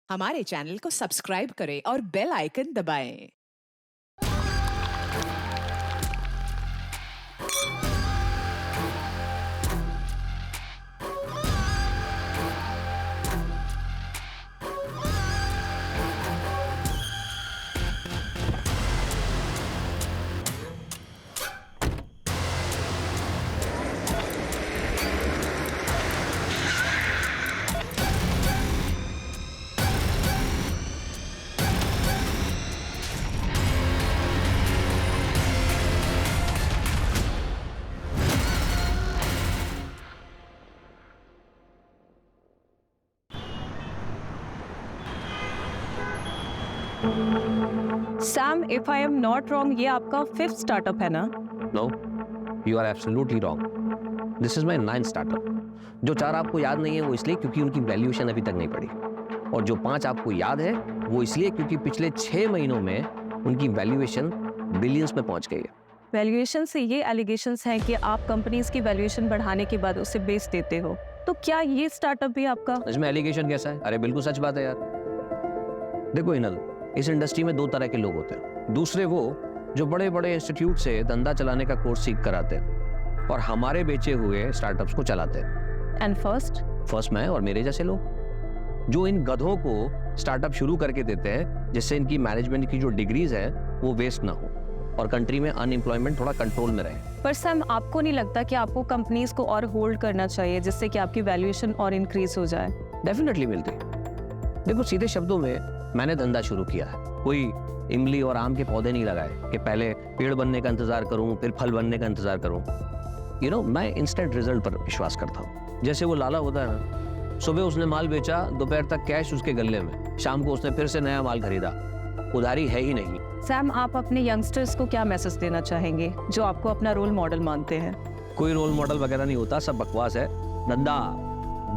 हमारे चैनल को सब्सक्राइब करें और बेल आइकन दबाएं। Sam, if I am not wrong, ये आपका 5th स्टार्टअप है ना? No, you are absolutely wrong. This is my 9th startup. जो 4 आपको याद नहीं है वो इसलिए क्योंकि उनकी वैल्यूएशन अभी तक नहीं पड़ी, और जो 5 आपको याद है वो इसलिए क्योंकि पिछले 6 महीनों में उनकी वैल्यूएशन बिलियंस में पहुंच गई है। वैल्यूएशन से ये एलिगेशंस हैं कि आप कंपनीज की वैल्यूएशन बढ़ाने के बाद उसे बेच देते हो, तो क्या ये स्टार्टअप भी आपका? इसमें एलिगेशन कैसा है? अरे बिल्कुल सच बात है यार। देखो इनल, इस इंडस्ट्री में 2 तरह के लोग होते हैं। दूसरे वो जो बड़े बड़े इंस्टीट्यूट से धंधा चलाने का कोर्स सीख कर आते हैं और हमारे बेचे हुए स्टार्टअप्स को चलाते हैं। एंड फर्स्ट मैं और मेरे जैसे लोग जो इन गधों को स्टार्टअप शुरू करके देते हैं जिससे इनकी मैनेजमेंट की जो डिग्रीज है वो वेस्ट ना हो और कंट्री में अनएम्प्लॉयमेंट थोड़ा कंट्रोल में रहे। पर सैम, आपको नहीं लगता कि आपको कंपनीज को और होल्ड करना चाहिए जिससे कि आपकी वैल्यूएशन और इंक्रीज हो जाए? डेफिनेटली मिलती। देखो सीधे शब्दों में मैंने धंधा शुरू किया है, कोई इमली और आम के पौधे नहीं लगाए कि पहले पेड़ बनने का इंतजार करूं फिर फल बनने का इंतजार करूं। मैं इंस्टेंट रिजल्ट पर विश्वास करता हूं। जैसे वो लाला होता है ना, सुबह उसने माल बेचा, दोपहर तक कैश उसके गल्ले में, शाम को उसने फिर से नया माल खरीदा। उधारी है ही नहीं। सैम, आप अपने यंगस्टर्स को क्या मैसेज देना चाहेंगे जो आपको अपना रोल मॉडल मानते हैं? कोई रोल मॉडल वगैरह नहीं होता, सब बकवास है।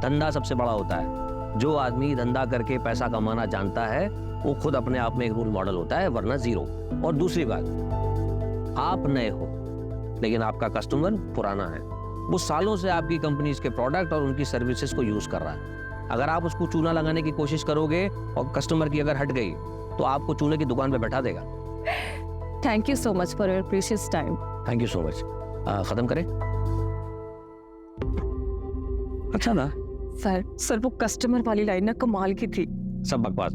धंधा सबसे बड़ा होता है। जो आदमी धंधा करके पैसा कमाना जानता है वो खुद अपने आप में एक रोल मॉडल होता है, वरना जीरो। और दूसरी बात, आप नए हो लेकिन आपका कस्टमर पुराना है, वो सालों से आपकी कंपनीज के प्रोडक्ट और उनकी सर्विसेज को यूज कर रहा है। अगर आप उसको चूना लगाने की कोशिश करोगे और कस्टमर की अगर हट गई तो आपको चूने की दुकान पे बैठा देगा। Thank you so much for your precious time. Thank you so much. खत्म करें? अच्छा ना सर वो कस्टमर वाली लाइन ना कमाल की थी। सब बकवास।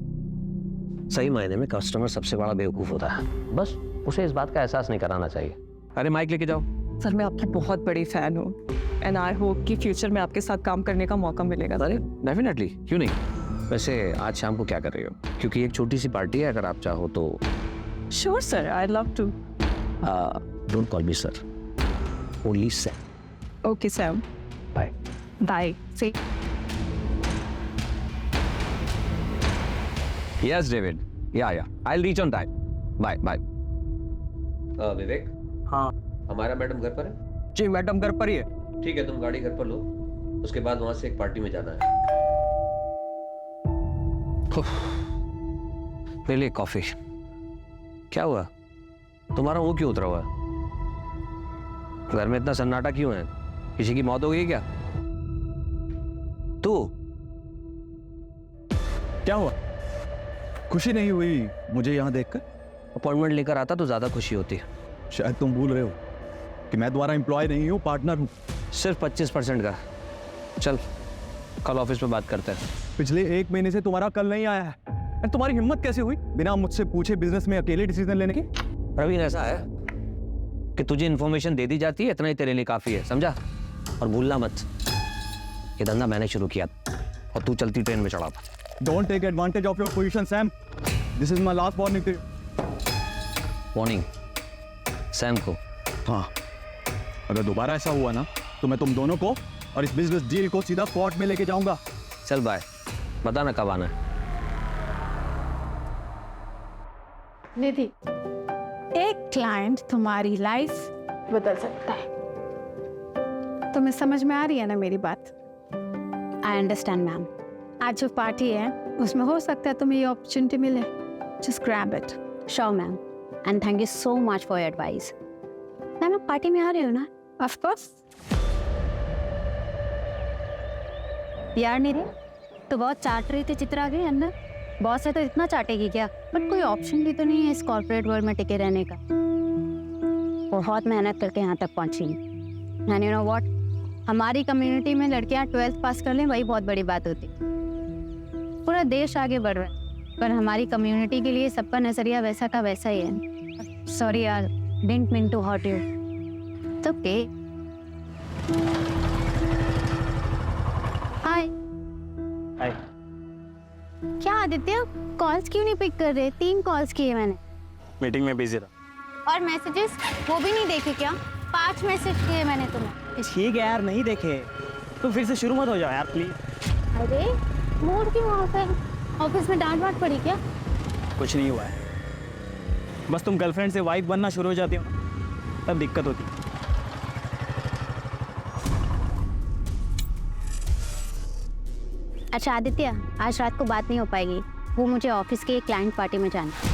सही मायने में कस्टमर सबसे बड़ा बेवकूफ होता है, बस उसे इस बात का एहसास नहीं कराना चाहिए। अरे माइक लेके जाओ। सर, मैं आपकी बहुत बड़ी फैन हूँ एंड आई होप कि फ्यूचर में आपके साथ काम करने का मौका मिलेगा। अरे डेफिनेटली, क्यों नहीं। वैसे आज शाम को क्या कर रही हो? क्योंकि एक छोटी सी पार्टी है, अगर आप चाहो तो। Sure sir, I love to. Don't call me sir, only Sam. Okay Sam, bye bye. See Yes, David. Yeah. I'll reach on time. Bye. Vivek. हाँ हमारा मैडम घर पर है? जी, मैडम घर पर ही है। ठीक है, तुम गाड़ी घर पर लो, उसके बाद वहां से एक पार्टी में जाना है। मेरे लिए कॉफी। क्या हुआ? तुम्हारा मुंह क्यों उतरा हुआ है? घर में इतना सन्नाटा क्यों है? किसी की मौत हो गई क्या? तू क्या हुआ? खुशी नहीं हुई मुझे यहाँ देखकर? अपॉइंटमेंट लेकर आता तो ज्यादा खुशी होती। शायद तुम भूल रहे हो कि मैं तुम्हारा एम्प्लॉय नहीं हूँ, पार्टनर हूँ। सिर्फ 25% का। चल कल ऑफिस में बात करते हैं। पिछले 1 महीने से तुम्हारा कल नहीं आया है। और तुम्हारी हिम्मत कैसे हुई बिना मुझसे पूछे बिजनेस में अकेले डिसीजन लेने की? प्रवीण, ऐसा है कि तुझे इन्फॉर्मेशन दे दी जाती है, इतना ही तेरे लिए काफी है, समझा? और भूलना मत, ये धंधा मैंने शुरू किया और तू चलती ट्रेन में चढ़ा था। Don't take advantage of your position Sam. This is my last warning to you. Warning Sam को? हाँ, अगर दोबारा ऐसा हुआ ना तो मैं तुम दोनों को और इस बिजनेस डील को सीधा कोर्ट में लेके जाऊंगा। चल बाय, बता ना कब आना है। निधि, एक क्लाइंट तुम्हारी लाइफ बदल सकता है। तुम्हें समझ में आ रही है ना मेरी बात? I understand ma'am. आज जो पार्टी है उसमें हो सकता है तुम्हें ये अपॉर्चुनिटी मिले। Just grab it. Sure ma'am, and thank you so much for your advice. Ma'am, आप पार्टी में आ रहे हो ना? Of course. यार निधि, तो बहुत चाट रही थी चित्रा के अंदर। बॉस है तो इतना चाटेगी क्या? बट कोई ऑप्शन भी तो नहीं है इस कॉर्पोरेट वर्ल्ड में टिके रहने का। बहुत मेहनत करके यहाँ तक पहुँची। एंड यू नो व्हाट, हमारी कम्युनिटी में लड़कियाँ 12th पास कर लें वही बहुत बड़ी बात होती। पूरा देश आगे बढ़ रहा है, पर हमारी कम्युनिटी के लिए सबका नजरिया वैसा का वैसा ही है। सॉरी यार, didn't mean to hurt you. तो ओके। हाय। हाय। क्या आदित्य, कॉल्स क्यों नहीं पिक कर रहे? 3 कॉल्स किए मैंने। मीटिंग में बिजी था। और मैसेजेस वो भी नहीं देखे क्या? 5 मैसेज किए मैंने तुम्हें। ठीक है यार, नहीं देखे। तुम फिर से शुरू मत हो जाओ यार प्लीज। अरे मूड क्यों ऑफ है? ऑफिस में डांट वाट पड़ी क्या? कुछ नहीं हुआ है, बस तुम गर्लफ्रेंड से वाइफ बनना शुरू हो जाती हो तब दिक्कत होती है। अच्छा आदित्य, आज रात को बात नहीं हो पाएगी। वो मुझे ऑफिस के एक क्लाइंट पार्टी में जाना है।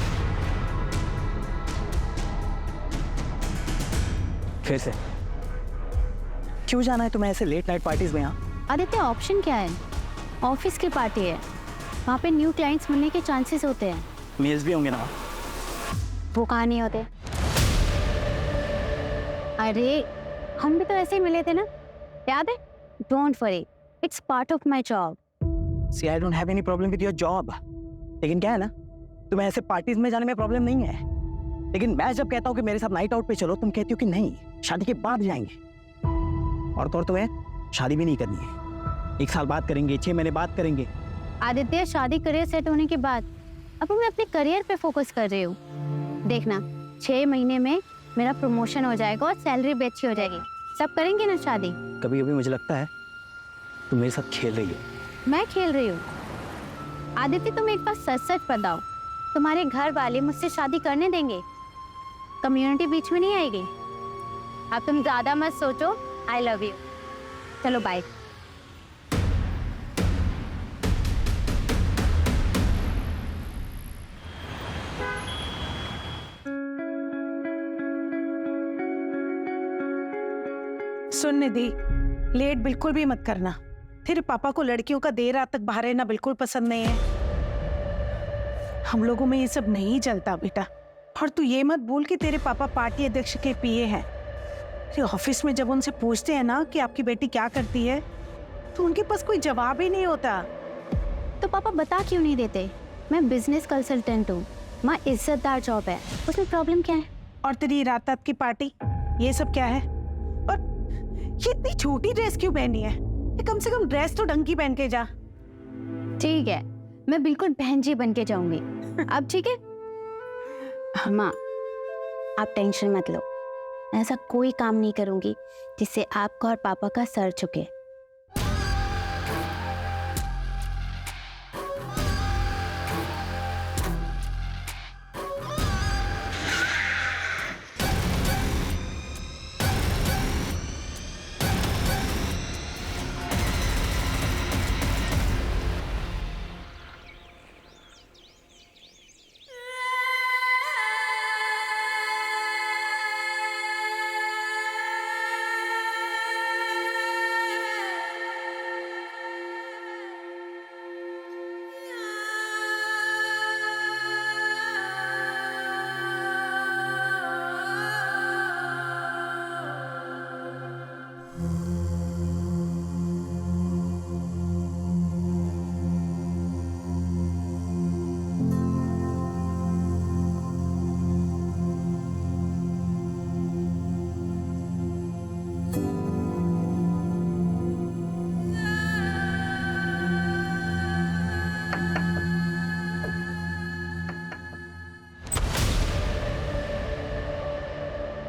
फिर से क्यों जाना है तुम्हें ऐसे लेट नाइट पार्टीज में? यहाँ आदित्य ऑप्शन क्या है? ऑफिस की पार्टी है, वहाँ पे न्यू क्लाइंट्स मिलने के चांसेस होते हैं। मेल्स भी होंगे ना? वो कहाँ नहीं होते? अरे हम भी तो ऐसे ही मिले थे ना, याद है? Don't worry, it's part of my job. See I don't have any problem with your job, लेकिन क्या है ना, तुम्हें ऐसे पार्टीज में जाने में प्रॉब्लम नहीं है। लेकिन मैं जब कहता हूँ कि मेरे साथ नाइट आउट पे चलो, तुम कहती हो कि नहीं, शादी के बाद जाएंगे। और तो और तुम्हें शादी भी नहीं करनी है। 1 साल बाद करेंगे, 6 महीने बाद करेंगे। आदित्य शादी करियर सेट होने के बाद अब मैं अपने करियर पे फोकस कर रही हूँ। देखना 6 महीने में मेरा प्रमोशन हो जाएगा और सैलरी भी अच्छी हो जाएगी। सब करेंगे ना शादी। कभी कभी मुझे लगता है तुम मेरे साथ खेल रही हो। मैं खेल रही हूँ? आदित्य तुम एक बार सच सच बताओ, तुम्हारे घर वाले मुझसे शादी करने देंगे? कम्युनिटी बीच में नहीं आएगी? अब तुम ज्यादा मत सोचो। I love you. चलो बाय। सुन निधि, लेट बिल्कुल भी मत करना। तेरे पापा को लड़कियों का देर रात तक बाहर रहना बिल्कुल पसंद नहीं है। हम लोगों में ये सब नहीं चलता बेटा। और तू ये मत भूल कि तेरे पापा पार्टी अध्यक्ष के पीए हैं। तेरे ऑफिस में जब उनसे पूछते हैं ना कि आपकी बेटी क्या करती है, तो उनके पास कोई जवाब ही नहीं होता। तो पापा बता क्यों नहीं देते? मैं बिजनेस कंसल्टेंट हूँ, माँ इज्जतदार जॉब है, उसमें प्रॉब्लम क्या है? और तेरी रात रात की पार्टी, ये सब क्या है? और ये इतनी छोटी ड्रेस क्यों पहनी है? ये कम से कम ड्रेस तो ढंग की पहन के जा। ठीक है, मैं बिल्कुल बहन जी बन के जाऊंगी। अब ठीक है? माँ आप टेंशन मत लो, ऐसा कोई काम नहीं करूंगी जिससे आपका और पापा का सर झुके।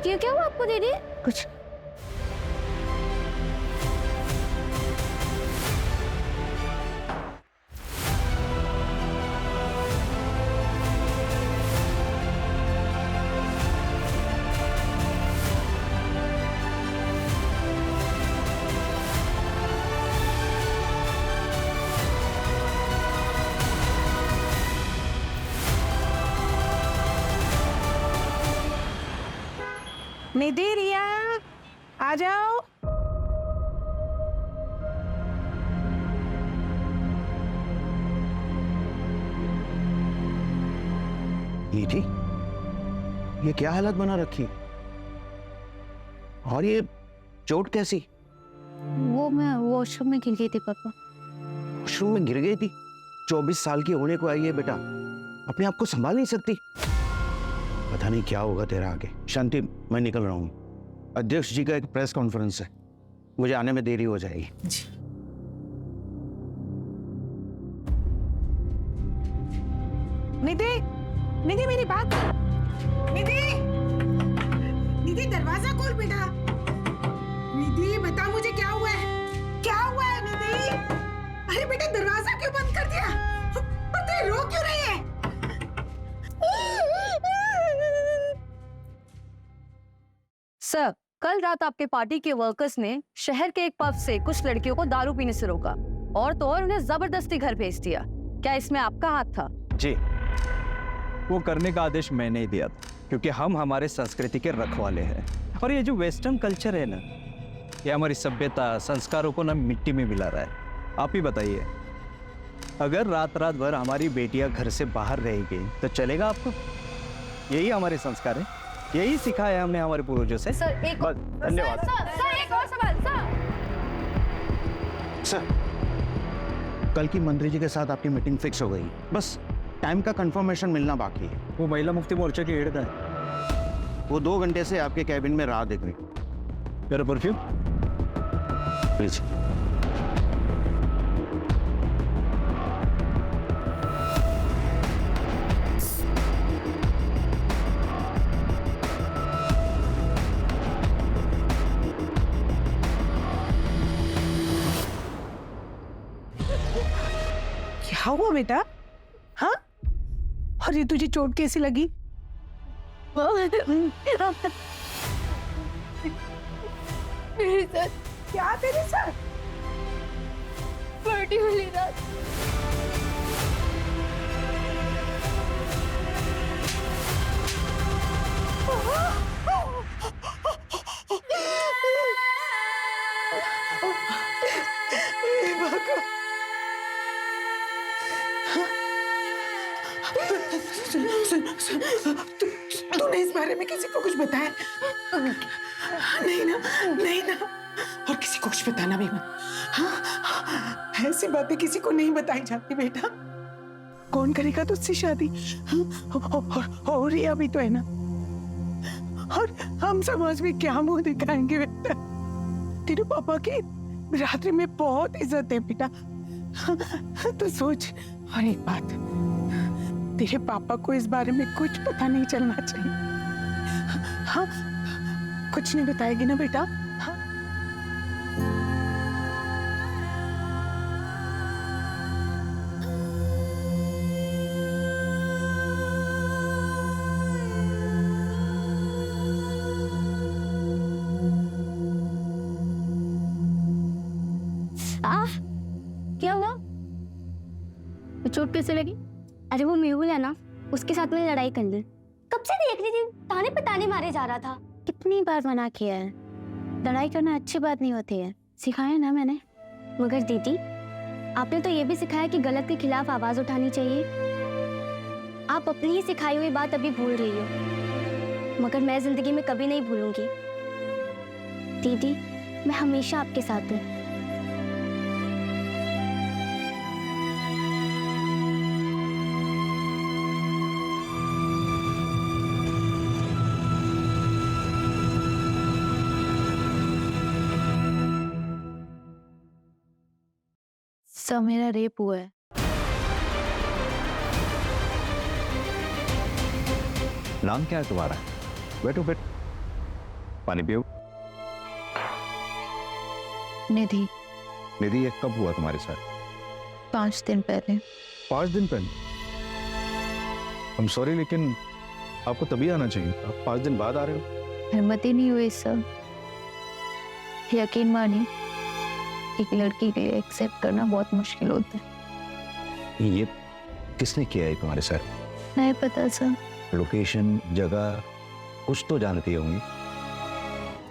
क्यों, क्या हुआ आपको दीदी? कुछ निधि, रिया आ जाओ। निधि, ये क्या हालत बना रखी? और ये चोट कैसी? वो मैं वॉशरूम में गिर गई थी पापा। वॉशरूम में गिर गई थी? 24 साल की होने को आई है बेटा, अपने आप को संभाल नहीं सकती। पता नहीं क्या होगा तेरा आगे। शांति, मैं निकल रहा हूँ। अध्यक्ष जी का एक प्रेस कॉन्फ्रेंस है, मुझे आने में देरी हो जाएगी। जी। निधि, निधि मेरी बात। निधि, निधि दरवाजा खोल बेटा। निधि बता मुझे क्या हुआ है? क्या हुआ है निधि? अरे बेटा दरवाजा क्यों बंद कर दिया? और तू रो क्यों रही है? सर, कल रात आपके पार्टी के वर्कर्स ने शहर के एक पब से कुछ लड़कियों को दारू पीने से रोका और तो और उन्हें जबरदस्ती घर भेज दिया। क्या इसमें आपका हाथ था? जी, वो करने का आदेश मैंने ही दिया था, क्योंकि हम हमारे संस्कृति के रखवाले हैं। और ये जो वेस्टर्न कल्चर है ना, ये हमारी सभ्यता संस्कारों को ना मिट्टी में मिला रहा है। आप ही बताइए, अगर रात रात भर हमारी बेटियां घर से बाहर रहेगी तो चलेगा आपको? यही हमारे संस्कार है, यही सिखाया है हमने हमारे पूर्वजों से। सर एक बस, धन्यवाद। सर एक और सवाल। सर, कल की मंत्री जी के साथ आपकी मीटिंग फिक्स हो गई, बस टाइम का कंफर्मेशन मिलना बाकी है। वो महिला मुक्ति मोर्चा की हेड है, वो 2 घंटे से आपके कैबिन में राह देख रही। मेरा परफ्यूम प्लीज। क्या हुआ बेटा? हाँ? और ये तुझे चोट कैसी लगी? मेरे साथ क्या तेरे साथ? पार्टी वाली रात तूने इस बारे में किसी को कुछ बताया? नहीं ना, नहीं ना। और किसी को कुछ बताना भी मत। हाँ? ऐसी बातें किसी को नहीं बताई जाती बेटा। कौन करेगा तुझसे शादी? और ये अभी तो है ना। और हम समाज में क्या मुंह दिखाएंगे बेटा? तेरे पापा की रात्रि में बहुत इज्जत है बेटा। तो सोच। और एक बात, तेरे पापा को इस बारे में कुछ पता नहीं चलना चाहिए। हाँ, कुछ नहीं बताएगी ना बेटा? हाँ? क्या हुआ? चोट कैसे लगी? अरे वो मेहुल है ना, उसके साथ में लड़ाई कर ली। कब से देख रही थी, ताने पे ताने मारे जा रहा था। कितनी बार मना किया है, लड़ाई करना अच्छी बात नहीं होती है, सिखाया ना मैंने। मगर दीदी, आपने तो ये भी सिखाया कि गलत के खिलाफ आवाज उठानी चाहिए। आप अपनी ही सिखाई हुई बात अभी भूल रही हो, मगर मैं जिंदगी में कभी नहीं भूलूंगी। दीदी, मैं हमेशा आपके साथ हूँ। सर, मेरा रेप हुआ है। नाम क्या है तुम्हारा? बैठो बैठो, पानी पियो। निधि। निधि, ये कब हुआ तुम्हारे साथ? 5 दिन पहले। 5 दिन पहले? I'm sorry, लेकिन आपको तभी आना चाहिए, आप 5 दिन बाद आ रहे हो। हिम्मत ही नहीं हुई सर। यकीन मानिए, एक लड़की के लिए एक्सेप्ट करना बहुत मुश्किल होता है। ये किसने किया है तुम्हारे साथ? नहीं पता सर। लोकेशन, जगह कुछ तो जानती होंगी।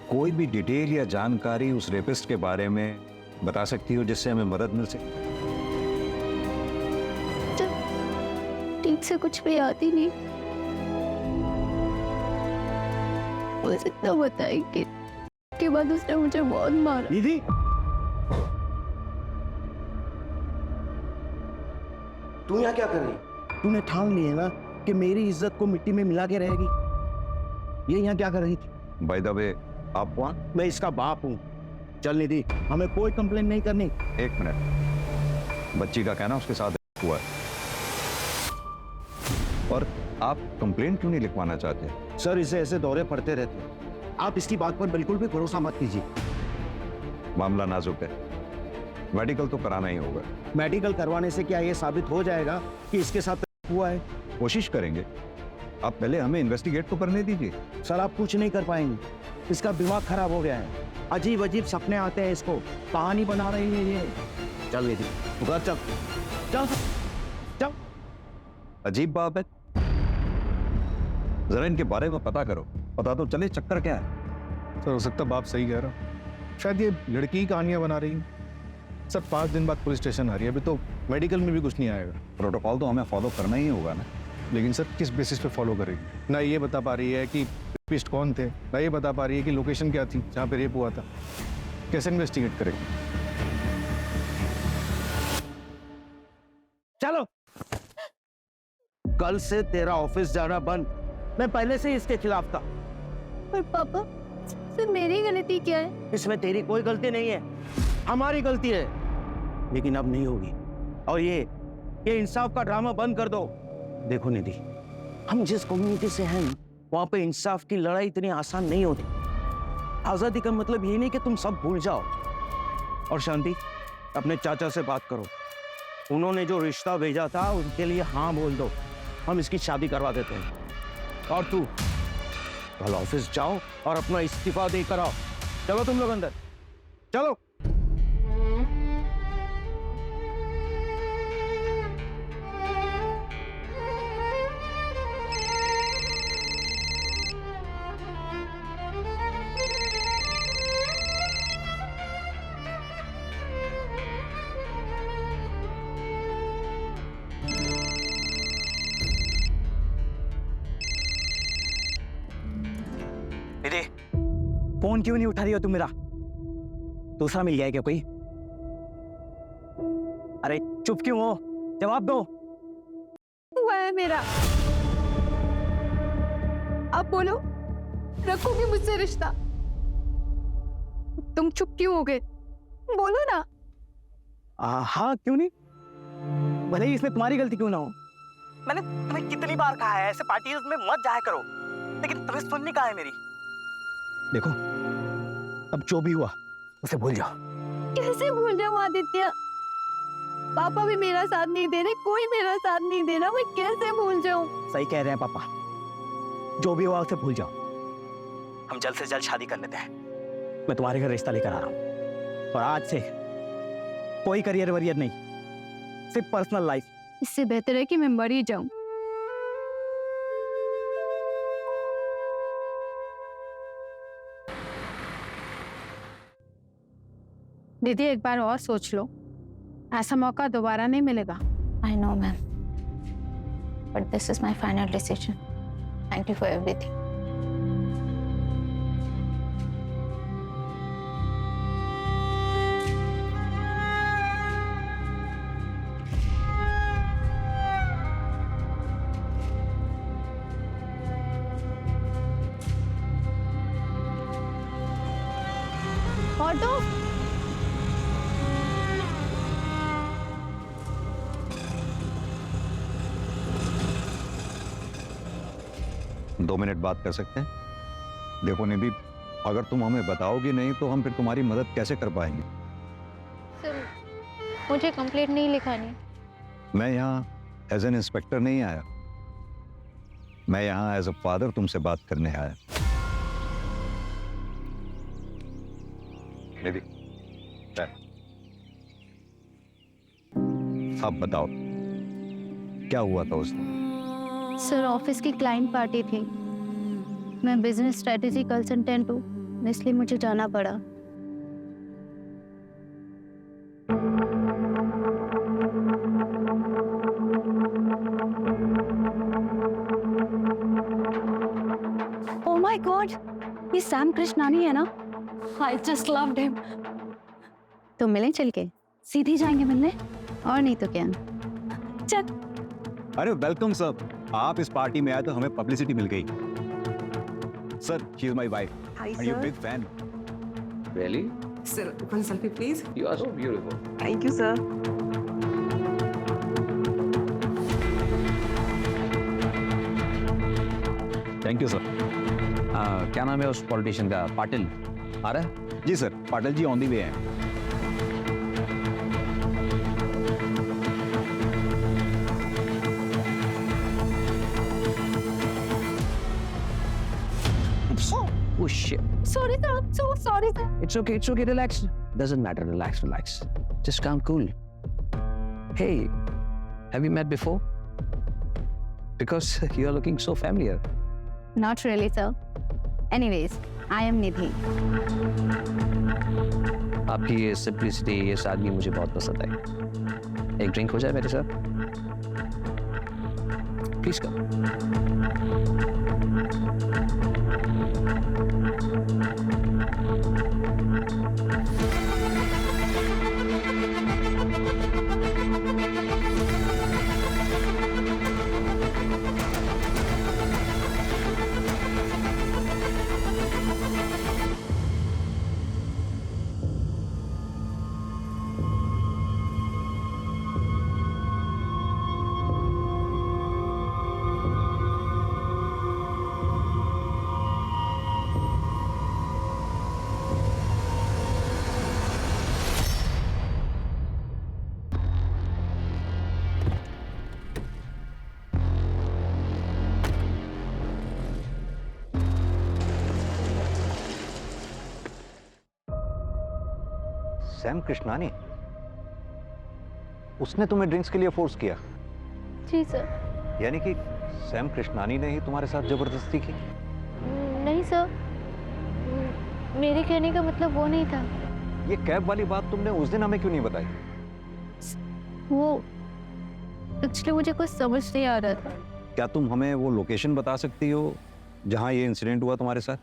कोई भी डिटेल या जानकारी उस रेपिस्ट के बारे में बता सकती हो जिससे हमें मदद मिल सके? ठीक से कुछ भी याद ही नहीं। बस इतना बताए कि के बाद उसने मुझे बहुत मारा। दीदी तू यहाँ क्या कर रही? तूने ठान ली है ना कि मेरी इज्जत को मिट्टी में मिला के रहेगी। ये यहाँ क्या कर रही थी? बाय द वे, आप कौन? मैं इसका बाप हूँ। चल निधि, हमें कोई कंप्लेन नहीं करनी। एक मिनट, बच्ची का कहना उसके साथ हुआ है और आप कंप्लेंट क्यों नहीं लिखवाना चाहते? सर, इसे ऐसे दौरे पड़ते रहते हैं। आप इसकी बात पर बिल्कुल भी भरोसा मत कीजिए। मामला नाजुक है, मेडिकल तो कराना ही होगा। मेडिकल करवाने से क्या ये साबित हो जाएगा कि इसके साथ हुआ है? कोशिश करेंगे, आप पहले हमें इन्वेस्टिगेट तो करने दीजिए। सर, आप कुछ नहीं कर पाएंगे। इसका दिमाग खराब हो गया है। अजीब अजीब सपने आते हैं इसको, कहानी बना रही है ये। चल निधि, घर चल चल चल। अजीब बात है, जरा इनके बारे में पता करो, पता तो चले चक्कर क्या है। सर, हो सकता बाप सही कह रहा हूँ। शायद ये लड़की ही कहानियां बना रही है। सर, 5 दिन बाद पुलिस स्टेशन आ रही है, अभी तो मेडिकल में भी कुछ नहीं आएगा। प्रोटोकॉल तो हमें फॉलो करना ही होगा ना। लेकिन सर, किस बेसिस पे फॉलो करेगी? ना ये बता पा रही है कि पिस्ट कौन थे, ना ये बता पा रही है कि लोकेशन क्या थी जहाँ पे रेप हुआ था। कैसे इन्वेस्टिगेट करेगी? चलो, कल से तेरा ऑफिस जाना बंद। मैं पहले से ही इसके खिलाफ था। पर पापा, सर मेरी गलती क्या है? इसमें तेरी कोई गलती नहीं है, हमारी गलती है। लेकिन अब नहीं होगी। और ये इंसाफ का ड्रामा बंद कर दो। देखो निधि, हम जिस कम्युनिटी से हैं वहां पे इंसाफ की लड़ाई इतनी आसान नहीं होती। आजादी का मतलब ये नहीं कि तुम सब भूल जाओ। और शांति, अपने चाचा से बात करो। उन्होंने जो रिश्ता भेजा था उनके लिए हाँ बोल दो, हम इसकी शादी करवा देते हैं। और तू कल ऑफिस जाओ और अपना इस्तीफा देकर आओ। चलो तुम लोग अंदर, चलो। दीदी, फोन क्यों नहीं उठा रही हो तुम मेरा? दूसरा मिल गया है क्या कोई? अरे चुप क्यों हो? जवाब दो। हुआ है मेरा। अब बोलो, रखोगे मुझसे रिश्ता? तुम चुप क्यों हो गए? बोलो ना। हाँ, क्यों नहीं? भले ही इसमें तुम्हारी गलती क्यों ना हो। मैंने तुम्हें कितनी बार कहा है ऐसे पार्टीज में मत जाया करो, लेकिन तुम्हें सुननी कहाँ है मेरी? देखो, अब जो भी हुआ उसे भूल जाओ। कैसे भूल जाऊं आदित्य? पापा भी मेरा साथ नहीं दे रहे, कोई मेरा साथ नहीं दे रहा, मैं कैसे भूल जाऊं? सही कह रहे हैं पापा, जो भी हुआ उसे भूल जाओ। हम जल्द से जल्द शादी कर लेते हैं। मैं तुम्हारे घर रिश्ता लेकर आ रहा हूँ और आज से कोई करियर वरियर नहीं, सिर्फ पर्सनल लाइफ। इससे बेहतर है कि मैं मर ही जाऊं। दीदी, एक बार और सोच लो, ऐसा मौका दोबारा नहीं मिलेगा। I know, ma'am. But this is my final decision. Thank you for everything. Auto. 2 minute बात कर सकते हैं? देखो निधि, अगर तुम हमें बताओगी नहीं तो हम फिर तुम्हारी मदद कैसे कर पाएंगे? सर, मुझे कंप्लेंट नहीं लिखानी। मैं यहाँ एज एन इंस्पेक्टर नहीं आया, मैं यहाँ एज अ फादर तुमसे बात करने आया। निधि, अब बताओ क्या हुआ था उस दिन? सर, ऑफिस की क्लाइंट पार्टी थी। मैं बिजनेस स्ट्रेटेजी कंसल्टेंट हूँ, इसलिए मुझे जाना पड़ा। ओह माय गॉड, ये सैम कृष्णानी है ना? I just loved him. तो मिलें चल के? सीधे जाएंगे मिलने, और नहीं तो क्या। चल। अरे वेलकम सर, आप इस पार्टी में आए तो हमें पब्लिसिटी मिल गई। Sir, she is my wife. Are you big fan? Really? Sir, one selfie, please. You are so beautiful. Thank you, sir. Thank you sir. क्या नाम है उस पॉलिटिशियन का? पाटिल आ रहा है? जी sir, Patil ji on the way हैं। Oh shit. Sorry sir, I'm so sorry sir. It's okay, relax. Doesn't matter, relax. Just calm, cool. Hey, have you met before? Because you are looking so familiar. Not really, sir. Anyways, I am Nidhi. आपकी ये simplicity, ये सादगी मुझे बहुत पसंद आई। एक drink हो जाए मेरे साथ? Please come. सैम कृष्णानी, उसने तुम्हें ड्रिंक्स के लिए फोर्स किया? जी सर। यानी कि सैम कृष्णानी ने ही तुम्हारे साथ जबरदस्ती की? नहीं सर, मेरे कहने का मतलब वो नहीं था। ये कैब वाली बात तुमने उस दिन हमें क्यों नहीं बताई? वो एक्चुअली मुझे कुछ समझ नहीं आ रहा था। क्या तुम हमें वो लोकेशन बता सकती हो जहां ये इंसिडेंट हुआ तुम्हारे साथ?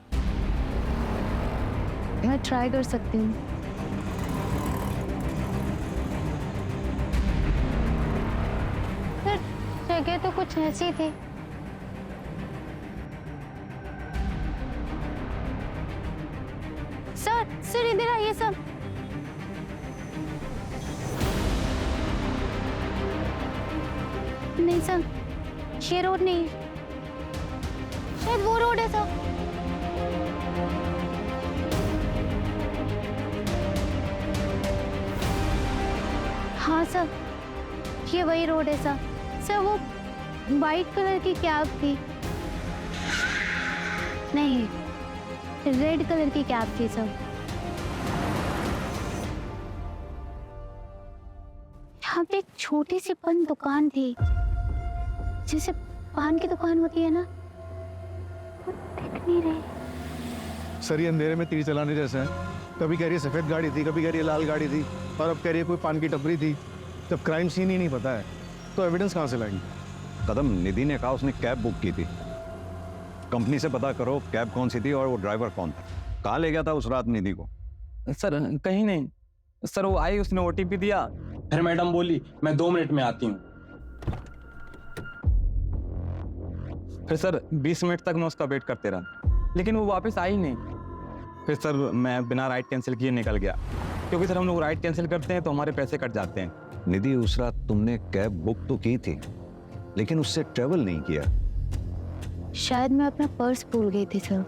मैं ट्राई कर सकती हूँ। जगह तो कुछ ऐसी थी। सर इधर आइए सर। नहीं सर, ये रोड नहीं है, शायद वो रोड है सर। हाँ सर, ये वही रोड है सर। सर वो वाइट कलर की कैब थी। नहीं, रेड कलर की कैब थी सर। यहाँ पे एक छोटी सी पान दुकान थी, जैसे पान की दुकान होती है ना, वो दिख नहीं रही। सर ये अंधेरे में तीर चलाने जैसा है। कभी कह रही है सफेद गाड़ी थी, कभी कह रही है लाल गाड़ी थी, और अब कह रही है कोई पान की टपरी थी। जब क्राइम सीन ही नहीं पता है तो एविडेंस कहाँ से लाएंगे? कदम, निधि ने कहा उसने कैब बुक की थी। कंपनी से पता करो कैब कौन सी थी और वो ड्राइवर कौन था। कहाँ ले गया था उस रात निधि को? सर कहीं नहीं सर, वो आई, उसने ओटीपी दिया, फिर मैडम बोली मैं 2 मिनट में आती हूँ। फिर सर 20 मिनट तक मैं उसका वेट करते रहा, लेकिन वो वापस आई नहीं। फिर सर मैं बिना राइड कैंसिल किए निकल गया, क्योंकि सर हम लोग राइड कैंसिल करते हैं तो हमारे पैसे कट जाते हैं। निधि, उस रात तुमने कैब बुक तो की थी लेकिन उससे ट्रेवल नहीं किया। शायद मैं अपना पर्स भूल गई थी सर।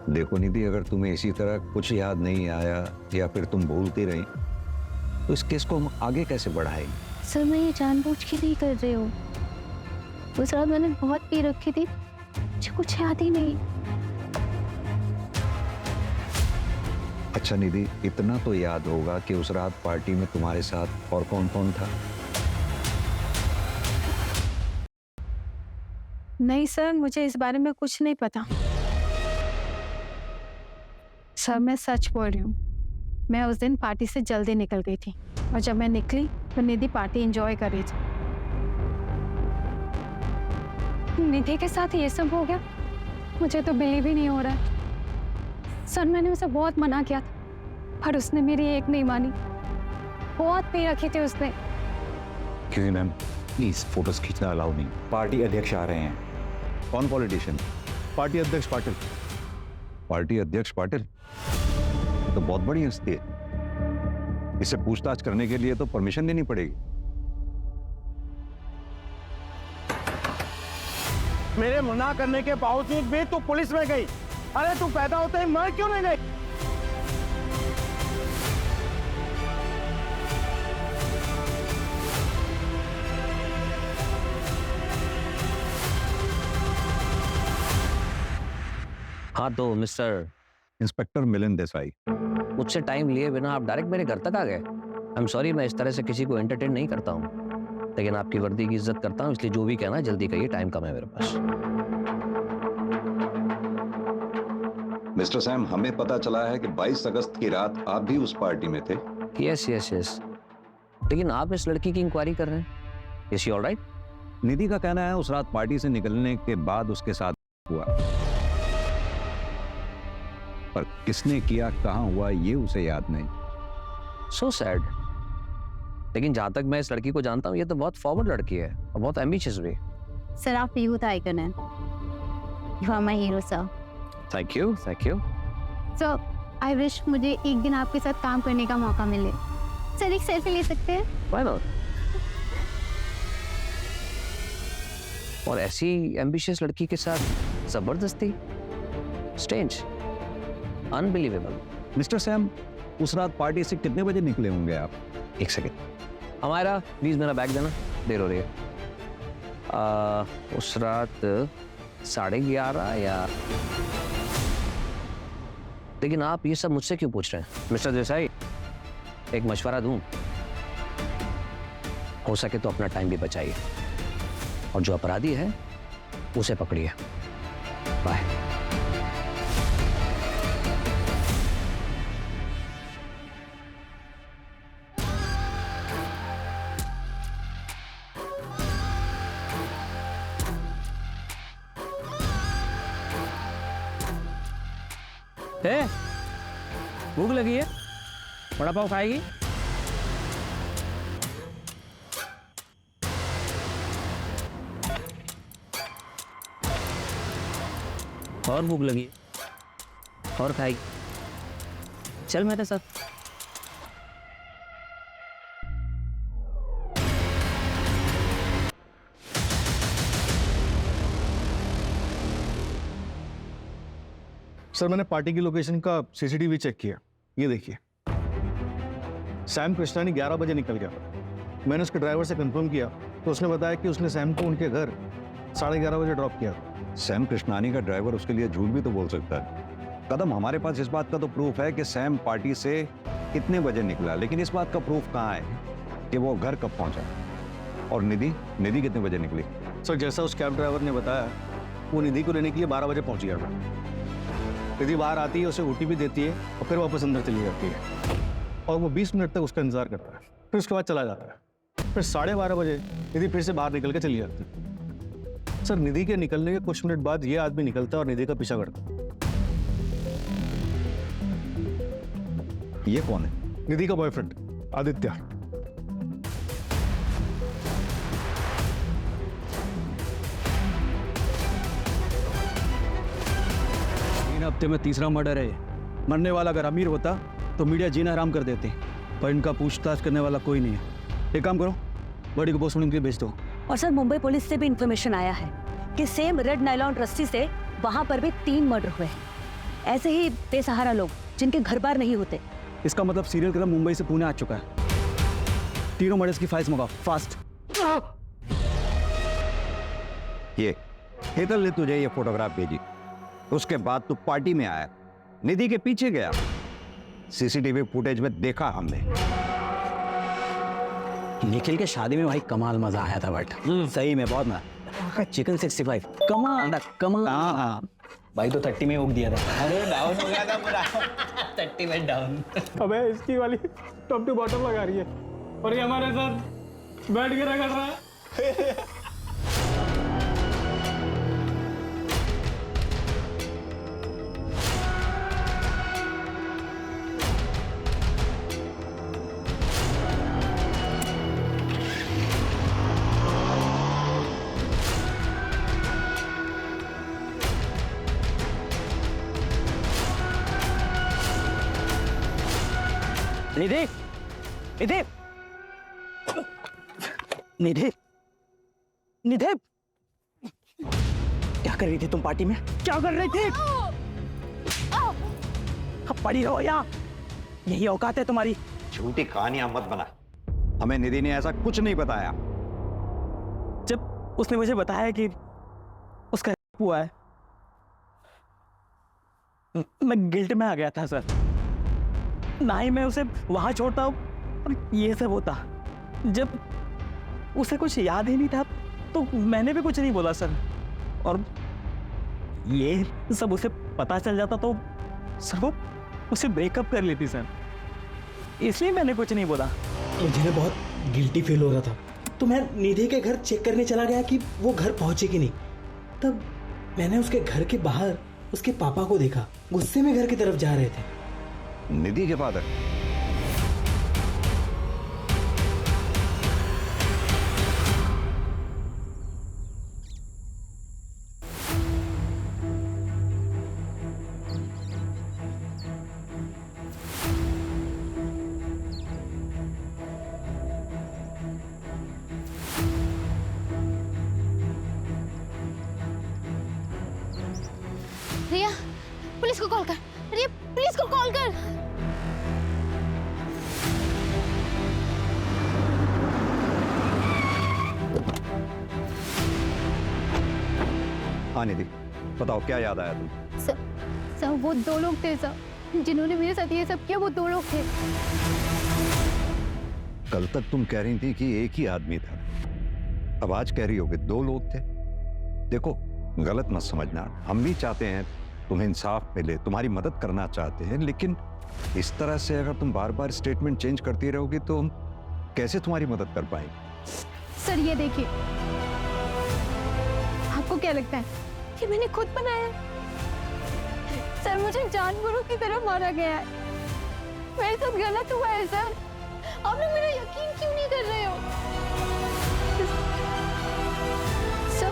देखो निधि, अगर तुम्हें इसी तरह कुछ याद नहीं आया या फिर तुम भूलती रही तो इस केस को हम आगे कैसे बढ़ाएंगे? सर मैं ये जानबूझ के नहीं कर रही हूँ। उस रात मैंने बहुत पी रखी थी, मुझे कुछ याद ही नहीं। अच्छा निधि, इतना तो याद होगा कि उस रात पार्टी में तुम्हारे साथ और कौन कौन था? नहीं सर, मुझे इस बारे में कुछ नहीं पता। सर मैं सच बोल रही हूँ, मैं उस दिन पार्टी से जल्दी निकल गई थी, और जब मैं निकली तो निधि पार्टी एंजॉय कर रही थी। निधि के साथ ये सब हो गया, मुझे तो बिलीव ही नहीं हो रहा। सर मैंने उसे बहुत मना किया था पर उसने मेरी एक नहीं मानी। बहुत पी रखी थी उसने। क्योंकि मैम प्लीज फोटोज खींचना अलाउ नहीं। पार्टी अध्यक्ष आ रहे हैं। कौन पॉलिटिशियन? पार्टी अध्यक्ष पाटिल। पार्टी अध्यक्ष पाटिल तो बहुत बड़ी हस्ती है। इसे पूछताछ करने के लिए तो परमिशन लेनी पड़ेगी। मेरे मना करने के बावजूद भी तू पुलिस में गई। अरे तू पैदा होते ही मर क्यों नहीं गई? हाँ तो मिस्टर इंस्पेक्टर मिलिंद देसाई। मुझसे टाइम लिए बिना आप डायरेक्ट मेरे घर तक आ गए। आई एम सॉरी, मैं इस तरह से किसी को एंटरटेन नहीं करता हूँ, लेकिन आपकी वर्दी की इज्जत करता हूँ, इसलिए जो भी कहना है जल्दी कहिए, टाइम कम है मेरे पास। मिस्टर सैम, हमें पता चला है कि 22 अगस्त की रात आप भी उस पार्टी में थे। यस यस यस, लेकिन आप इस लड़की की इंक्वायरी कर रहे हैं। Is she alright? निधि का कहना है उस रात पार्टी से निकलने के बाद उसके साथ हुआ, पर किसने किया, कहां हुआ, ये उसे याद नहीं। So sad. लेकिन जहां तक मैं इस लड़की को जानता हूँ, ये तो बहुत फॉरवर्ड लड़की है और बहुत एम्बिशियस भी। सर आप यूथ आइकन हैं। You are my hero sir. Thank you thank you. Sir I wish मुझे एक दिन आपके साथ काम करने का मौका मिले। सर एक सेल्फी ले सकते हैं? Why not? और ऐसी एम्बिशियस लड़की के साथ जबरदस्ती, स्ट्रेंज, अनबिलीवेबल। मिस्टर सैम, उस रात पार्टी से कितने बजे निकले होंगे आप? एक सेकेंड, हमारा प्लीज मेरा बैग देना, देर हो रही है। उस रात 11:30 या, लेकिन आप ये सब मुझसे क्यों पूछ रहे हैं? मिस्टर देसाई, एक मशवरा दूं, हो सके तो अपना टाइम भी बचाइए और जो अपराधी है उसे पकड़िए। बाय। भूख लगी है? वड़ा पाव खाएगी? और भूख लगी और खाएगी? चल मेरे साथ। सर मैंने पार्टी की लोकेशन का सीसीटीवी चेक किया, ये देखिए। सैम कृष्णानी 11 बजे निकल गया। मैंने उसके ड्राइवर से कंफर्म किया तो उसने बताया कि उसने सैम को उनके घर 11:30 बजे ड्रॉप किया। सैम कृष्णानी का ड्राइवर उसके लिए झूठ भी तो बोल सकता है। कदम, हमारे पास इस बात का तो प्रूफ है कि सैम पार्टी से कितने बजे निकला, लेकिन इस बात का प्रूफ कहाँ है कि वो घर कब पहुंचा। और निधि कितने बजे निकली? सर जैसा उस कैब ड्राइवर ने बताया, वो निधि को लेने के लिए 12 बजे पहुंच गया था। निधि बाहर आती है, उसे OTP देती है और फिर वापस अंदर चली जाती है और वो 20 मिनट तक उसका इंतजार करता है, फिर उसके बाद चला जाता है। फिर 12:30 बजे निधि फिर से बाहर निकल के चली जाती है। सर निधि के निकलने के कुछ मिनट बाद ये आदमी निकलता है और निधि का पीछा करता है। ये कौन है? निधि का बॉयफ्रेंड आदित्य। 3 हफ्ते में तीसरा मर्डर है ये। मरने वाला अगर अमीर होता तो मीडिया जीना आराम कर देते, पर इनका पूछताछ करने वाला कोई नहीं है। एक काम करो, बॉडी को पोस्टमार्टम के लिए भेज दो। और सर मुंबई पुलिस से भी इंफॉर्मेशन आया है कि सेम रेड नायलॉन रस्सी से वहां पर भी 3 मर्डर हुए हैं। ऐसे ही बेसहारा लोग जिनके घर बार नहीं होते। इसका मतलब सीरियल किलर मुंबई से पुणे आ चुका है। तीनों मर्डर्स की फाइल्स मंगाओ फास्ट। ये हेतल ने तुझे ये फोटोग्राफ भेजी, उसके बाद तू पार्टी में आया, निधि के पीछे गया, सीसीटीवी फुटेज में देखा हमने। निखिल के शादी में भाई कमाल मजा आया था, बट सही में बहुत मजा। चिकन 65 कमाल कमाल। हाँ भाई तो 30 में उग दिया था। अरे डाउन हो गया था पूरा 30 में डाउन। अबे इसकी वाली टॉप टू बॉटम लगा रही है और ये हमारे साथ बैठ के रगड़ रहा है। निधि, निधि, निधि, निधि, क्या कर रही थी तुम पार्टी में? क्या कर रही थी? अब पड़ी रहो यहाँ, यही औकात है तुम्हारी। झूठी कहानियां मत बना, हमें निधि ने ऐसा कुछ नहीं बताया। जब उसने मुझे बताया कि उसका हुआ है, मैं गिल्ट में आ गया था सर। ना ही मैं उसे वहां छोड़ता हूँ और ये सब होता। जब उसे कुछ याद ही नहीं था तो मैंने भी कुछ नहीं बोला सर, और ये सब उसे पता चल जाता तो सर वो उसे ब्रेकअप कर लेती सर, इसलिए मैंने कुछ नहीं बोला। मुझे ना बहुत गिल्टी फील हो रहा था, तो मैं निधि के घर चेक करने चला गया कि वो घर पहुंचे कि नहीं। तब मैंने उसके घर के बाहर उसके पापा को देखा, गुस्से में घर की तरफ जा रहे थे। निधि के फादर? रिया, पुलिस को कॉल कर। रिया, पुलिस को कॉल कर। हाँ निधि, बताओ क्या याद आया तुम? सर वो दो लोग थे सर, जिन्होंने मेरे साथ ये सब किया। वो दो लोग थे। कल तक तुम कह रही थी कि एक ही आदमी था, अब आज कह रही हो कि दो लोग थे। देखो, गलत मत समझना, हम भी चाहते हैं तुम्हें इंसाफ मिले, तुम्हारी मदद करना चाहते हैं, लेकिन इस तरह से अगर तुम बार बार स्टेटमेंट चेंज करती रहोगी तो हम कैसे तुम्हारी मदद कर पाएंगे? सर ये देखिए, आपको क्या लगता है कि मैंने खुद बनाया? सर मुझे जानवरों की तरह मारा गया है, मेरे साथ गलत हुआ है सर। आप लोग मेरा यकीन क्यों नहीं कर रहे हो? सर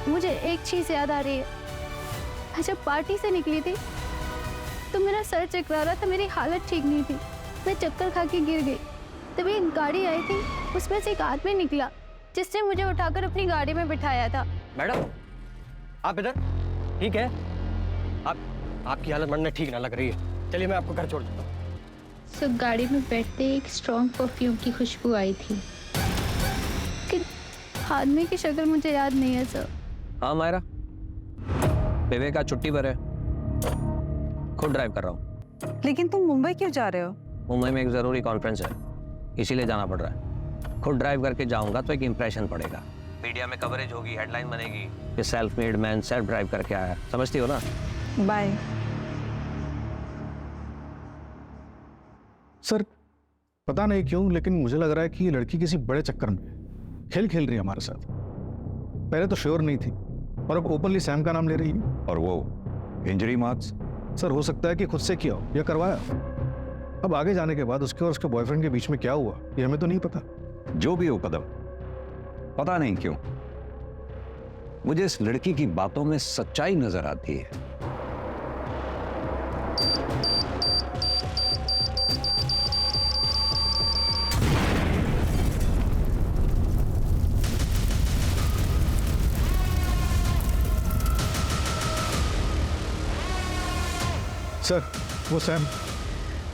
मुझे एक चीज याद आ रही है, मैं जब पार्टी से निकली थी तो मेरा सर चकरा रहा था, मेरी हालत ठीक नहीं थी, मैं चक्कर खा के गिर गई। तभी एक गाड़ी आई थी, उसमें से एक आदमी निकला जिसने मुझे उठाकर अपनी गाड़ी में बिठाया था। मैडम, आप इधर? ठीक है, आपकी हालत मरने ठीक ना लग रही है, चलिए मैं आपको घर छोड़ देता हूँ। सो गाड़ी में बैठते एक स्ट्रॉन्ग परफ्यूम की खुशबू आई थी, कि आदमी की शक्ल मुझे याद नहीं है सर। हाँ मायरा, विवेक आज छुट्टी पर है, खुद ड्राइव कर रहा हूँ। लेकिन तुम मुंबई क्यों जा रहे हो? मुंबई में एक जरूरी कॉन्फ्रेंस है, इसीलिए जाना पड़ रहा है। खुद ड्राइव करके जाऊंगा तो एक इंप्रेशन पड़ेगा, मीडिया में कवरेज होगी, हेडलाइन बनेगी कि self made man self drive करके आया, समझती हो ना? बाय। सर पता नहीं क्यों, लेकिन मुझे लग रहा है कि ये लड़की किसी बड़े चक्कर में खेल खेल रही है हमारे साथ। पहले तो श्योर नहीं थी और अब ओपनली सैम का नाम ले रही है। और वो इंजरी मार्क्स? सर हो सकता है कि खुद से किया हो या करवाया। अब आगे जाने के बाद उसके और उसके बॉयफ्रेंड के बीच में क्या हुआ ये हमें तो नहीं पता। जो भी हो कदम, पता नहीं क्यों मुझे इस लड़की की बातों में सच्चाई नजर आती है। सर वो सैम।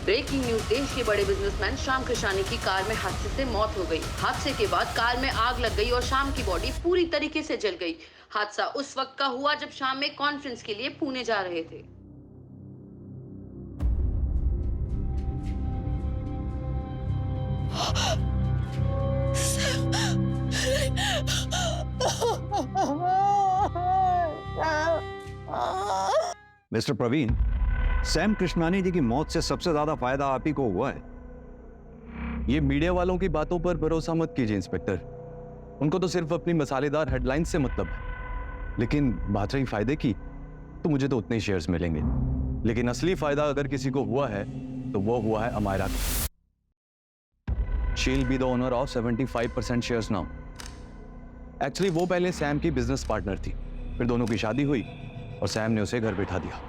ब्रेकिंग न्यूज, देश के बड़े बिजनेसमैन श्याम कृष्णानी की कार में हादसे से मौत हो गई। हादसे के बाद कार में आग लग गई और श्याम की बॉडी पूरी तरीके से जल गई। हादसा उस वक्त का हुआ जब श्याम एक कॉन्फ्रेंस के लिए पुणे जा रहे थे। मिस्टर प्रवीण, सैम कृष्णानी जी की मौत से सबसे ज्यादा फायदा आप ही को हुआ है। ये मीडिया वालों की बातों पर भरोसा मत कीजिए इंस्पेक्टर, उनको तो सिर्फ अपनी मसालेदार हेडलाइन से मतलब है। लेकिन बात रही फायदे की, तो मुझे तो उतने ही शेयर्स मिलेंगे, लेकिन असली फायदा अगर किसी को हुआ है तो वो हुआ है अमायरा को। She will be the owner of 75% shares now. Actually वो पहले सैम की बिजनेस पार्टनर थी, फिर दोनों की शादी हुई और सैम ने उसे घर बिठा दिया।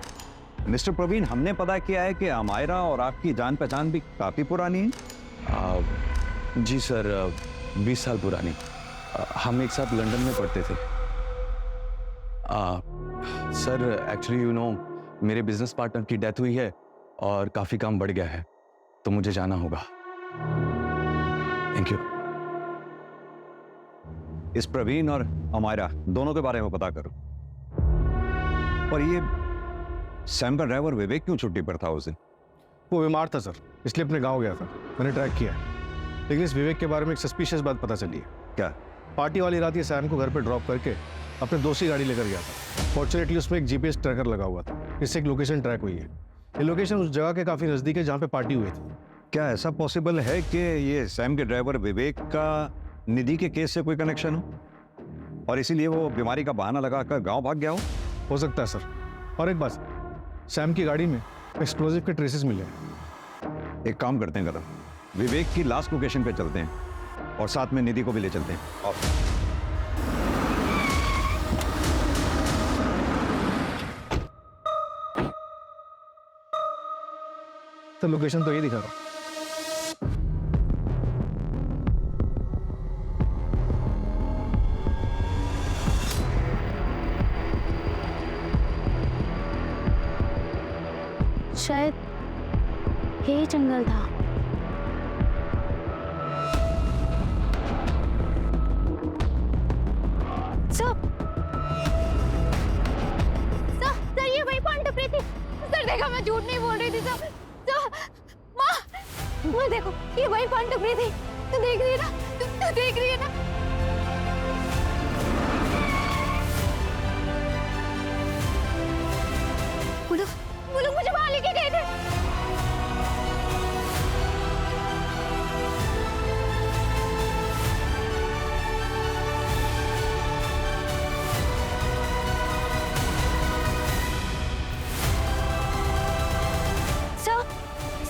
मिस्टर प्रवीण, हमने पता किया है कि अमायरा और आपकी जान पहचान भी काफी पुरानी है। जी सर, 20 साल पुरानी। हम एक साथ लंदन में पढ़ते थे। सर एक्चुअली यू नो मेरे बिजनेस पार्टनर की डेथ हुई है और काफी काम बढ़ गया है, तो मुझे जाना होगा। Thank you. इस प्रवीण और अमायरा दोनों के बारे में पता करो। और ये सैम का ड्राइवर विवेक क्यों छुट्टी पर था उस दिन? वो बीमार था सर, इसलिए अपने गांव गया था। मैंने ट्रैक किया, लेकिन इस विवेक के बारे में एक सस्पिशियस बात पता चली है। क्या? पार्टी वाली रात ये सैम को घर पे ड्रॉप करके अपने दोस्त की गाड़ी लेकर गया था। फॉर्चुनेटली उसमें एक जीपीएस ट्रैकर लगा हुआ था, इससे एक लोकेशन ट्रैक हुई है। ये लोकेशन उस जगह के काफी नजदीक है जहाँ पे पार्टी हुई थी। क्या ऐसा पॉसिबल है कि ये सैम के ड्राइवर विवेक का निधि के केस से कोई कनेक्शन हो और इसीलिए वो बीमारी का बहाना लगाकर गांव भाग गया हो सकता है सर। और एक बात, सैम की गाड़ी में एक्सप्लोजिव के ट्रेसेस मिले हैं। एक काम करते हैं कदम, विवेक की लास्ट लोकेशन पे चलते हैं और साथ में निधि को भी ले चलते हैं। और तो लोकेशन तो ये दिखा रहा। शायद यही जंगल था। सर ये वही पॉइंट टपरी थी। सर देखा, मैं झूठ नहीं बोल रही थी सर। माँ देखो, ये वही पॉइंट टपरी थी। तू देख रही है ना? तू देख रही है ना? वो लोग मुझे वहां लेके गए थे।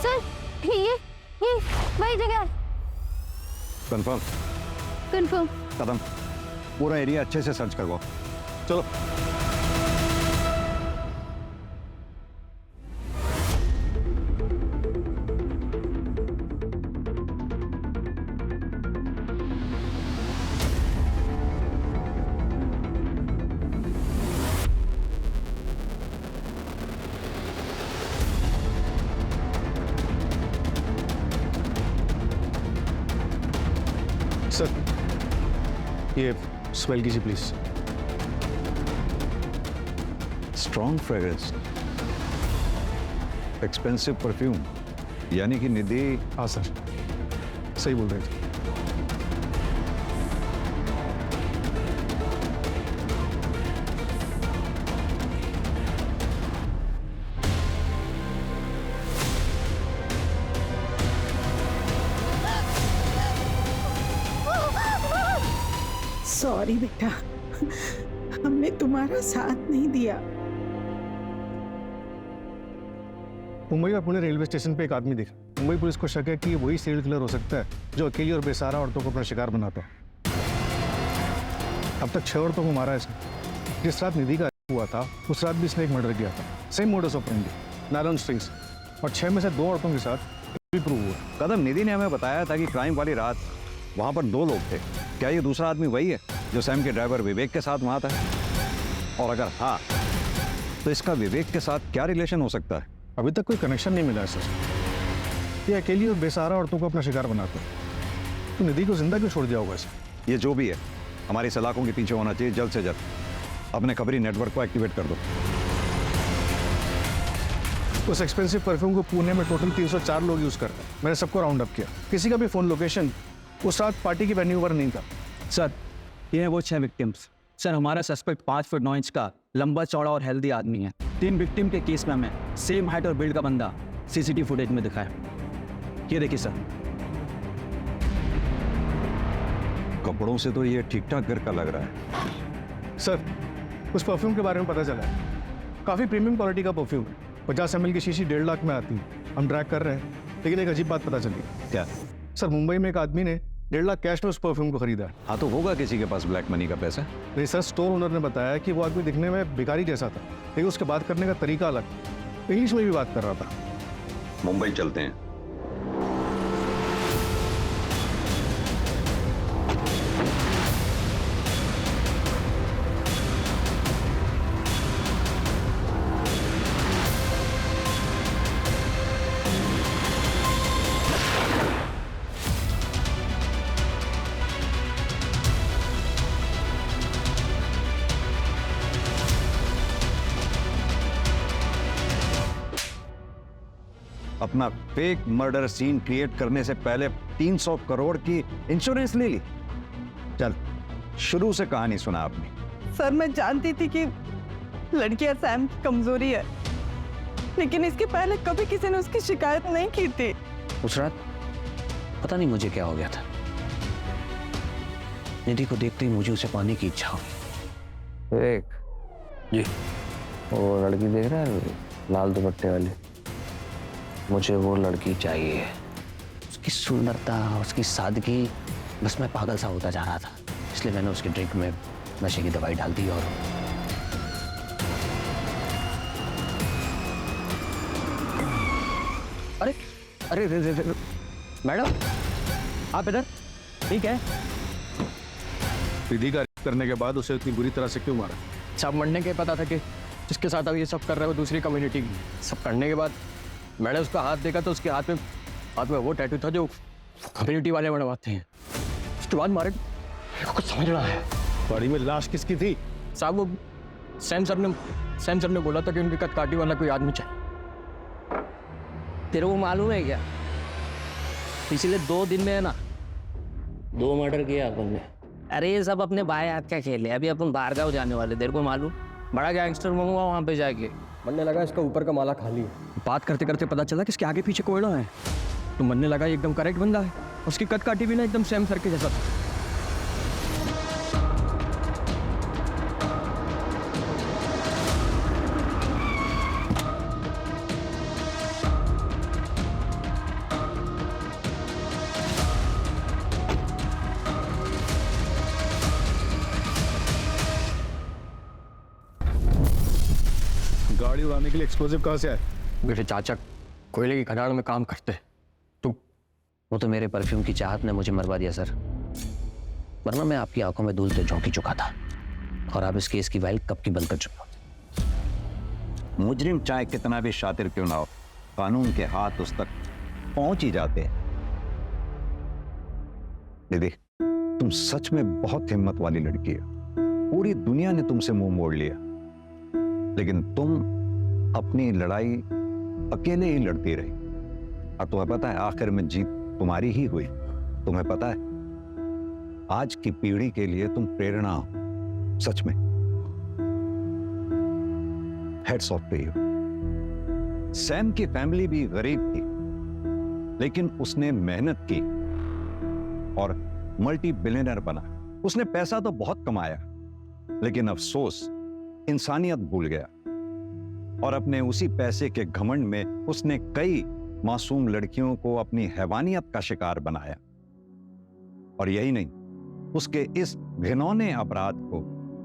सर ये वही जगह। कंफर्म? कंफर्म। कदम, पूरा एरिया अच्छे से सर्च करवाओ। चलो। सर ये स्मेल कीजिए please. Strong fragrance, expensive perfume, यानी कि निधि। हाँ सर, सही बोल रहे थे। सॉरी बेटा, हमने तुम्हारा साथ नहीं दिया। मुंबई में पुणे रेलवे स्टेशन पे एक आदमी दिखा। मुंबई पुलिस को शक है कि ये वही सीरियल किलर हो सकता है जो अकेली और बेसहारा औरतों को अपना शिकार बनाता है। अब तक 6 औरतों को मारा है इसने। जिस रात निधि का हुआ था उस रात भी इसने एक मर्डर किया था, same modus operandi, nylon strings, और 6 में से 2 औरतों के साथ भी प्रूव हुआ। कदम, निधि ने हमें बताया था कि क्राइम वाली रात वहां पर 2 लोग थे। क्या ये दूसरा आदमी वही है जो सैम के ड्राइवर विवेक के साथ वहां था? और अगर हाँ, तो इसका विवेक के साथ क्या रिलेशन हो सकता है? अभी तक कोई कनेक्शन नहीं मिला है सर। ये अकेली और बेसहारा औरतों को अपना शिकार बनाता है। तो निधि को जिंदा क्यों छोड़ दिया होगा इसे? ये जो भी है, हमारी सलाखों के पीछे होना चाहिए जल्द से जल्द। अपने खबरी नेटवर्क को एक्टिवेट कर दो। उस एक्सपेंसिव परफ्यूम को पुणे में टोटल 304 लोग यूज करते हैं। मैंने सबको राउंड अप किया। किसी का भी फोन लोकेशन उस रात पार्टी की वेन्यू पर नहीं था। सर ये है वो 6 विक्टिम्स। सर हमारा सस्पेक्ट 5 फुट 9 इंच का लंबा चौड़ा और हेल्दी आदमी है। 3 विक्टिम के केस में हमें सेम हाइट और बिल्ड का बंदा सीसीटीवी फुटेज में दिखा है। ये देखिए सर। कपड़ों से तो ये ठीक ठाक घर का लग रहा है। सर उस परफ्यूम के बारे में पता चला है, काफ़ी प्रीमियम क्वालिटी का परफ्यूम है। 50 ml की शीशी 1.5 लाख में आती है। हम ट्रैक कर रहे हैं, लेकिन एक अजीब बात पता चली। क्या? सर मुंबई में एक आदमी ने 1.5 लाख कैश में उस परफ्यूम को खरीदा है। हाँ, तो होगा किसी के पास ब्लैक मनी का पैसा। रिसर्च स्टोर ओनर ने बताया कि वो आदमी दिखने में भिखारी जैसा था, लेकिन उसके बात करने का तरीका अलग। इंग्लिश में भी बात कर रहा था। मुंबई चलते हैं। अपना फेक मर्डर सीन क्रिएट करने से पहले 300 करोड़ की इंश्योरेंस ले ली। चल शुरू से कहानी सुना आपने। सर मैं जानती थी कि लड़कियां सैम की कमजोरी है, लेकिन इसके पहले कभी किसी ने उसकी शिकायत नहीं की थी। उस रात पता नहीं मुझे क्या हो गया था, निधि को देखते ही मुझे उसे पाने की इच्छा हुई। एक जी वो लड़की देख रहा है लाल दुपट्टे वाली, मुझे वो लड़की चाहिए। उसकी सुंदरता, उसकी सादगी, बस मैं पागल सा होता जा रहा था, इसलिए मैंने उसकी ड्रिंक में नशे की दवाई डाल दी। और अरे अरे रे, रे, रे, मैडम आप इधर? ठीक है। विधि का रेप करने के बाद उसे इतनी बुरी तरह से क्यों मारा? सब मरने के पता था कि जिसके साथ अब ये सब कर रहे हो दूसरी कम्युनिटी की। सब करने के बाद मैंने उसका हाथ देखा तो उसके हाथ में वो टैटू था जो कम्युनिटी वाले बनवाते हैं। उसके बाद मारे कुछ समझ रहा है। बॉडी में लाश किसकी थी? साहब वो सैम सर ने बोला था कि उनकी कदकाठी वाला कोई आदमी चाहिए। तेरे को मालूम है क्या, पिछले 2 दिन में है ना 2 मर्डर किया अपन ने। अरे ये सब अपने बाएं हाथ का खेल है। अभी अपन बाहर गाँव जाने वाले, तेरे को मालूम, बड़ा गैंगस्टर बनूंगा वहाँ पे जाके। बनने लगा इसका ऊपर का माला खाली है। बात करते करते पता चला कि इसके आगे पीछे कोयला है, तो बनने लगा एकदम करेक्ट बंदा है। उसकी कदकाठी भी ना एकदम सैम सर के जैसा था। गाड़ी उड़ाने के लिए एक्सप्लोजिव कहाँ से आए? मेरे चाचा कोयले की खदान में काम करते, तो वो तो मेरे परफ्यूम की चाहत ने मुझे मरवा दिया सर, वरना मैं आपकी आंखों में धूल से झोंकी चुका था और आप इस केस की फाइल कब की बंद कर चुके हो। मुजरिम चाहे कितना भी शातिर क्यों ना हो, कानून के हाथ उस तक पहुंच ही जाते हैं। दीदी तुम सच में बहुत हिम्मत वाली लड़की हो। पूरी दुनिया ने तुमसे मुंह मोड़ लिया, लेकिन तुम अपनी लड़ाई अकेले ही लड़ती रही। और तुम्हें पता है आखिर में जीत तुम्हारी ही हुई। तुम्हें पता है आज की पीढ़ी के लिए तुम प्रेरणा हो, सच में। Heads off to you. Sam की फैमिली भी गरीब थी, लेकिन उसने मेहनत की और मल्टी बिलियनर बना। उसने पैसा तो बहुत कमाया, लेकिन अफसोस इंसानियत भूल गया और अपने उसी पैसे के घमंड में उसने कई मासूम लड़कियों को अपनी हैवानियत का शिकार बनाया। और यही नहीं, उसके इस घिनौने अपराध को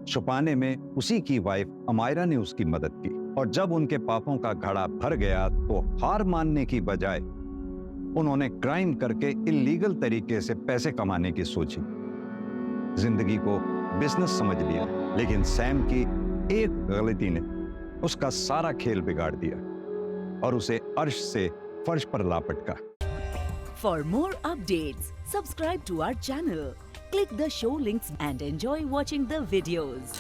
छुपाने में उसी की वाइफ अमायरा ने उसकी मदद की। और जब उनके पापों का घड़ा भर गया तो हार मानने की बजाय उन्होंने क्राइम करके इलीगल तरीके से पैसे कमाने की सोची। जिंदगी को बिजनेस समझ लिया, लेकिन सैम की एक गलती ने उसका सारा खेल बिगाड़ दिया और उसे अर्श से फर्श पर लापटका। For more updates, subscribe to our channel, click the show links and enjoy watching the videos.